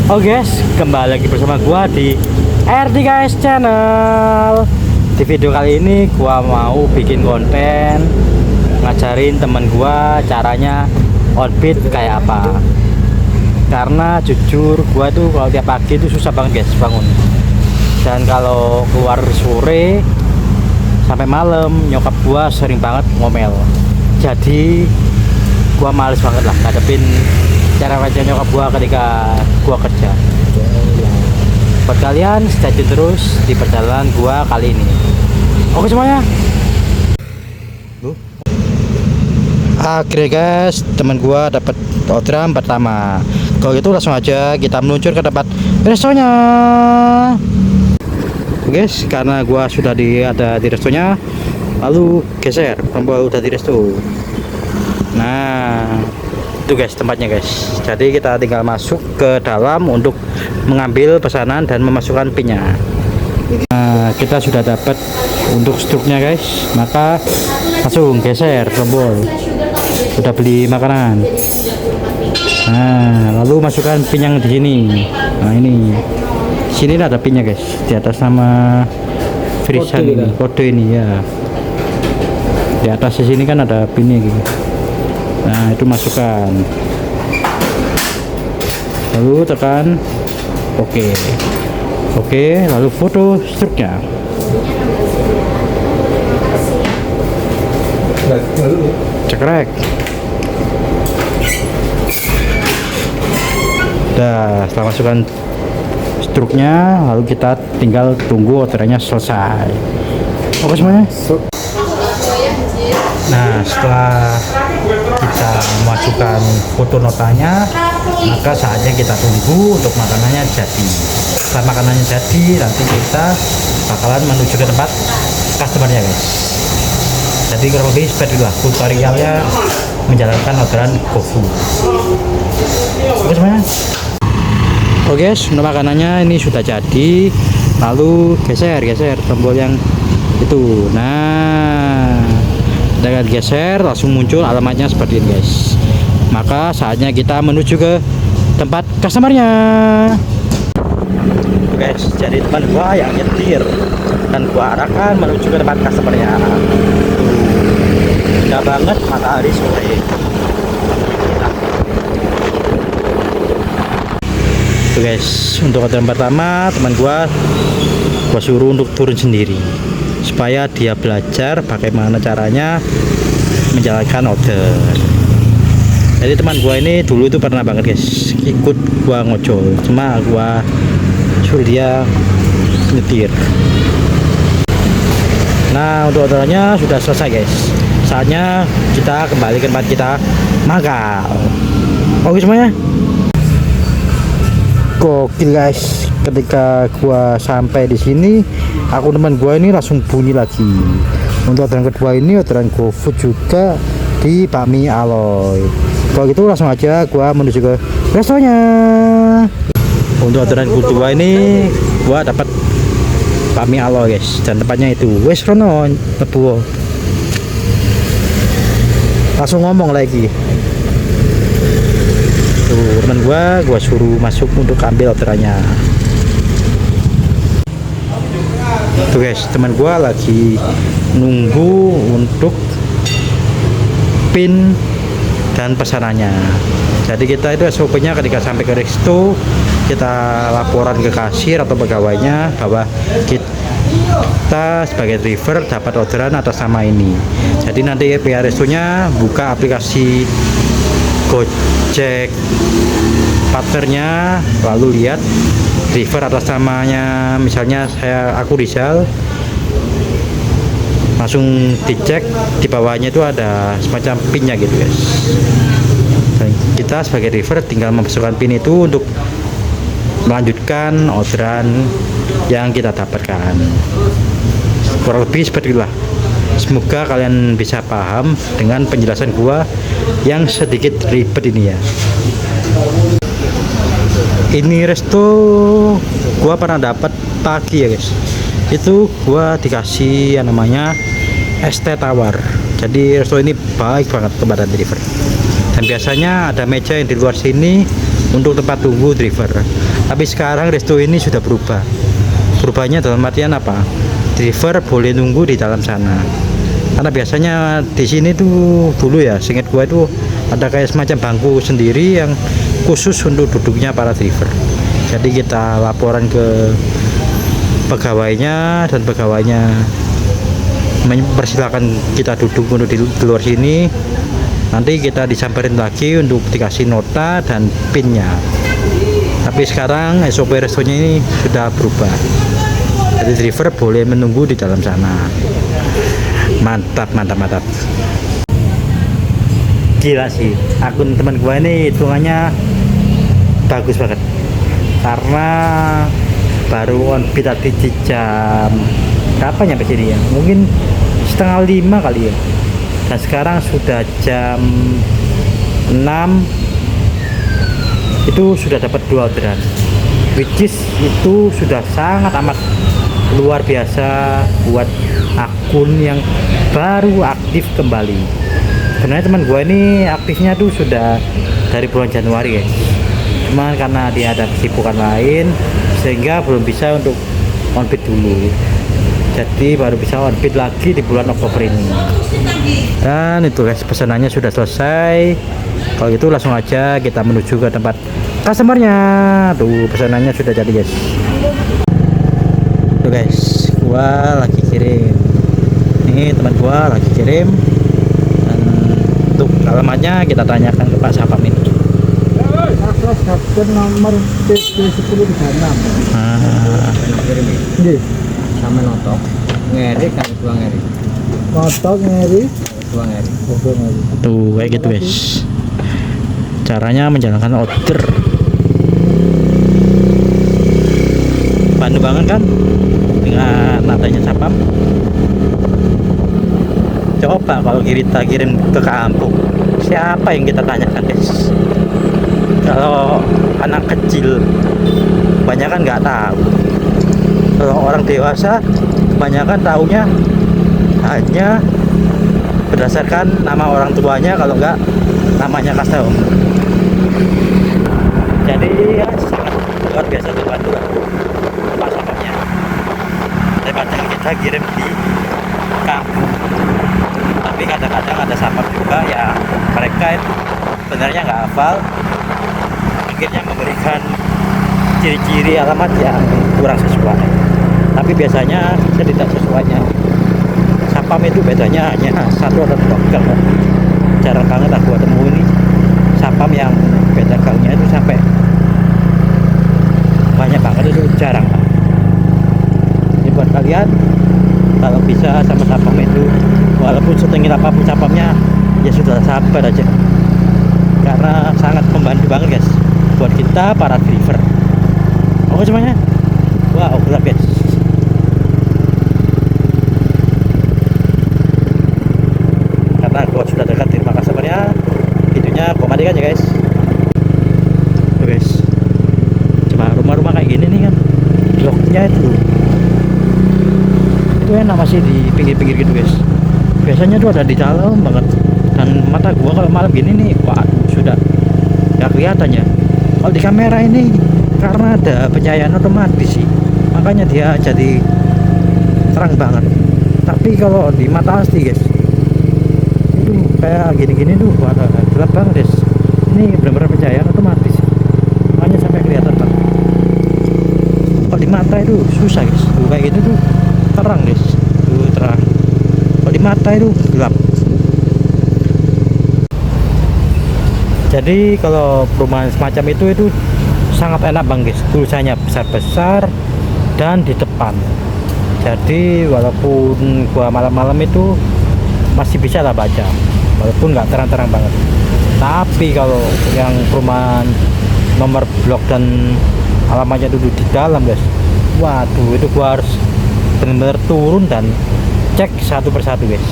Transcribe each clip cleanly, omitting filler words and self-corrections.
Oh guys, kembali lagi bersama gua di RT Channel. Di video kali ini gua mau bikin konten ngajarin temen gua caranya on beat kayak apa. Karena jujur gua tuh kalau tiap pagi itu susah banget guys bangun. Dan kalau keluar sore sampai malam nyokap gua sering banget ngomel. Jadi gua males banget lah ngadepin cara kerja nyokap gua ketika gua kerja. Buat kalian stay tune terus di perjalanan gua kali ini. Oke semuanya. Akhirnya guys, teman gua dapat orderan pertama. Kalau gitu langsung aja kita meluncur ke tempat restonya. Guys, karena gua sudah ada di restonya, lalu geser tombol udah di resto. Nah, itu guys tempatnya guys. Jadi kita tinggal masuk ke dalam untuk mengambil pesanan dan memasukkan pinnya. Nah, kita sudah dapat untuk struknya guys, maka langsung geser tombol sudah beli makanan. Nah, lalu masukkan pin yang di sini. Nah, ini sini ada pinnya guys, di atas nama Frisan ini, kode ini ya. Di atas sini kan ada pinnya gitu. Nah, itu masukkan, lalu tekan oke, lalu foto struknya. Cekrek. Dah, setelah masukkan struknya, lalu kita tinggal tunggu orderannya selesai. Oke semuanya. Nah, setelah kita masukkan foto notanya, maka saatnya kita tunggu untuk makanannya jadi. Setelah makanannya jadi, nanti kita bakalan menuju ke tempat customernya guys. Jadi kurang lebih seperti itulah tutorialnya menjalankan orderan GoFood. Oke semuanya. Oke guys, untuk makanannya ini sudah jadi. Lalu geser tombol yang itu. Nah, dengan geser langsung muncul alamatnya seperti ini guys. Maka saatnya kita menuju ke tempat customernya. Guys, jadi teman gua yang nyetir dan gua arahkan menuju ke tempat customernya. Indah banget matahari sore. Tuh guys, untuk orderan pertama teman gua suruh untuk turun sendiri supaya dia belajar bagaimana caranya menjalankan order. Jadi teman gua ini dulu itu pernah banget guys ikut gua ngojol, cuma gua suruh dia nyetir. Nah, untuk orderannya sudah selesai guys. Saatnya kita kembali ke tempat kita makan. Oke semuanya. Gokil guys, ketika gua sampai di sini, aku teman gua ini langsung bunyi lagi. Untuk orderan kedua ini orderan GoFood juga di bakmi Aloy. Kalau gitu langsung aja gua menuju ke restonya. Untuk orderan kedua ini gua dapat bakmi Aloy guys, dan tempatnya itu wes rono lebu. Langsung ngomong lagi. Tuh, teman gua suruh masuk untuk ambil orderannya. Tuh guys, teman gua lagi nunggu untuk pin dan pesanannya. Jadi kita itu SOP-nya ketika sampai ke resto, kita laporan ke kasir atau pegawainya bahwa kita sebagai driver dapat orderan atas nama ini. Jadi nanti pihak restonya buka aplikasi Gojek partnernya, lalu lihat driver atas namanya, misalnya aku Rizal, langsung dicek di bawahnya itu ada semacam pinnya gitu guys. Dan kita sebagai driver tinggal memasukkan pin itu untuk melanjutkan orderan yang kita dapatkan. Kurang lebih seperti itulah. Semoga kalian bisa paham dengan penjelasan gua yang sedikit ribet ini ya. Ini resto gua pernah dapat pagi ya guys. Itu gua dikasih yang namanya ST tawar. Jadi resto ini baik banget kepada driver. Dan biasanya ada meja yang di luar sini untuk tempat tunggu driver. Tapi sekarang resto ini sudah berubah. Berubahnya dalam artian apa? Driver boleh nunggu di dalam sana. Karena biasanya di sini tuh dulu ya, seingat gua itu ada kayak semacam bangku sendiri yang khusus untuk duduknya para driver. Jadi kita laporan ke pegawainya dan pegawainya mempersilahkan kita duduk untuk di luar sini. Nanti kita disamperin lagi untuk dikasih nota dan pinnya. Tapi sekarang SOP restonya ini sudah berubah. Jadi driver boleh menunggu di dalam sana. Mantap. Gila sih, akun teman gua ini hitungannya bagus banget. Karena baru on beat tadi di jam berapa nyampe sini ya? Mungkin setengah 5 kali ya. Dan sekarang sudah jam 6, itu sudah dapat 2 orderan, which is itu sudah sangat amat luar biasa buat akun yang baru aktif kembali. Sebenarnya teman gue ini aktifnya tuh sudah dari bulan Januari ya, cuman karena dia ada kesibukan lain sehingga belum bisa untuk on beat dulu. Jadi baru bisa on beat lagi di bulan Oktober ini. Dan itu guys, pesanannya sudah selesai. Kalau gitu langsung aja kita menuju ke tempat customernya. Tuh pesanannya sudah jadi guys. Tuh guys, gua lagi kirim. Ini teman gua lagi kirim. Dan untuk alamatnya kita tanyakan ke Pak Sapam ini. Nomor PP1036. Nggih. Sama notok. Ngeri kan dua ngeri. Notok ngeri. Dua ngeri. Tuh kayak gitu guys. Caranya menjalankan order. Bantu banget kan dengan nadanya Sapam. Coba kalau kita kirim ke kampung, siapa yang kita tanyakan guys? Kalau anak kecil kebanyakan nggak tahu. Kalau orang dewasa kebanyakan taunya hanya berdasarkan nama orang tuanya, kalau nggak namanya customer. Jadi ya, sangat luar biasa terbantu Pak Sapamnya daripada kita kirim di kampung. Tapi kadang-kadang ada Sapam juga ya, mereka itu sebenarnya nggak hafal, akhirnya memberikan ciri-ciri alamat yang kurang sesuai. Tapi biasanya setidak sesuainya Sapam itu bedanya hanya 1 atau 2 gang. Jarang banget aku ketemu ini Sapam yang beda gangnya itu sampai banyak banget, itu jarang. Jadi buat kalian kalau bisa sama Sapam itu, walaupun setengil apapun Sapamnya, ya sudah sabar aja, karena sangat membantu banget guys buat kita para driver. Oke semuanya, wow gelap guys. Karena gua sudah dekat di rumah customernya, videonya gua matikan ya guys. Tuh guys, coba rumah-rumah kayak gini nih kan, bloknya itu enak masih di pinggir-pinggir gitu guys. Biasanya tuh ada di dalam banget, dan mata gua kalau malam gini nih, waduh sudah nggak kelihatan ya. Kalau di kamera ini karena ada pencahayaan otomatis sih, makanya dia jadi terang banget. Tapi kalau di mata asli guys, itu kayak gini-gini tuh waduh gelap banget guys. Ini benar-benar pencahayaan otomatis, makanya sampai kelihatan banget. Kalau di mata itu susah guys, tuh kayak gitu tuh terang guys, tuh terang. Kalau di mata itu gelap. Jadi kalau perumahan semacam itu sangat enak bang guys, tulisannya besar-besar dan di depan. Jadi walaupun gua malam-malam itu masih bisa lah baca, walaupun nggak terang-terang banget. Tapi kalau yang perumahan nomor blok dan alamatnya dulu di dalam guys, waduh itu gua harus benar-benar turun dan cek satu persatu guys,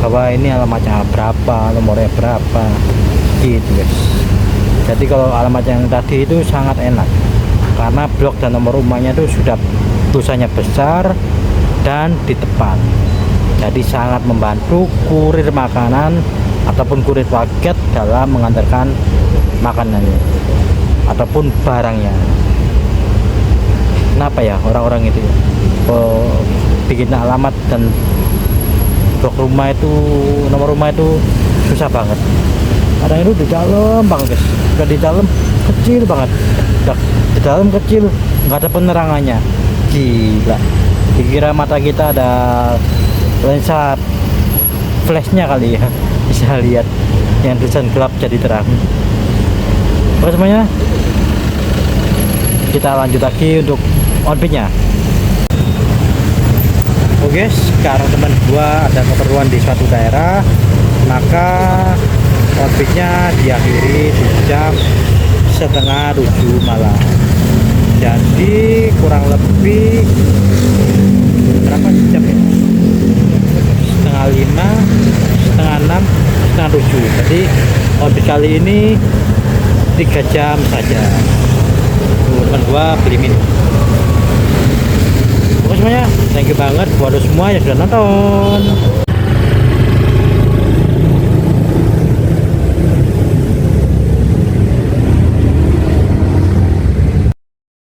bahwa ini alamatnya berapa, nomornya berapa gitu guys. Jadi kalau alamat yang tadi itu sangat enak, karena blok dan nomor rumahnya itu sudah tulisannya besar dan di depan. Jadi sangat membantu kurir makanan ataupun kurir paket dalam mengantarkan makanannya ataupun barangnya. kenapa ya orang-orang itu ya bikin alamat dan blok rumah itu, nomor rumah itu susah banget. Kadang itu di dalam banget guys, udah di dalam kecil banget, udah di dalam kecil, nggak ada penerangannya, gila. Dikira mata kita ada lensa flashnya kali ya, bisa lihat yang tulisan gelap jadi terang. Oke semuanya, kita lanjut lagi untuk outfitnya. Oke, sekarang teman gua ada keperluan di suatu daerah, maka outfitnya diakhiri di jam 6:30 malam. Jadi kurang lebih berapa jam ya? 5:30, 5:30, 6:30. Jadi outfit kali ini 3 jam saja. Teman gua beli minum. Oke semuanya, thank you banget buat lo semua yang sudah nonton.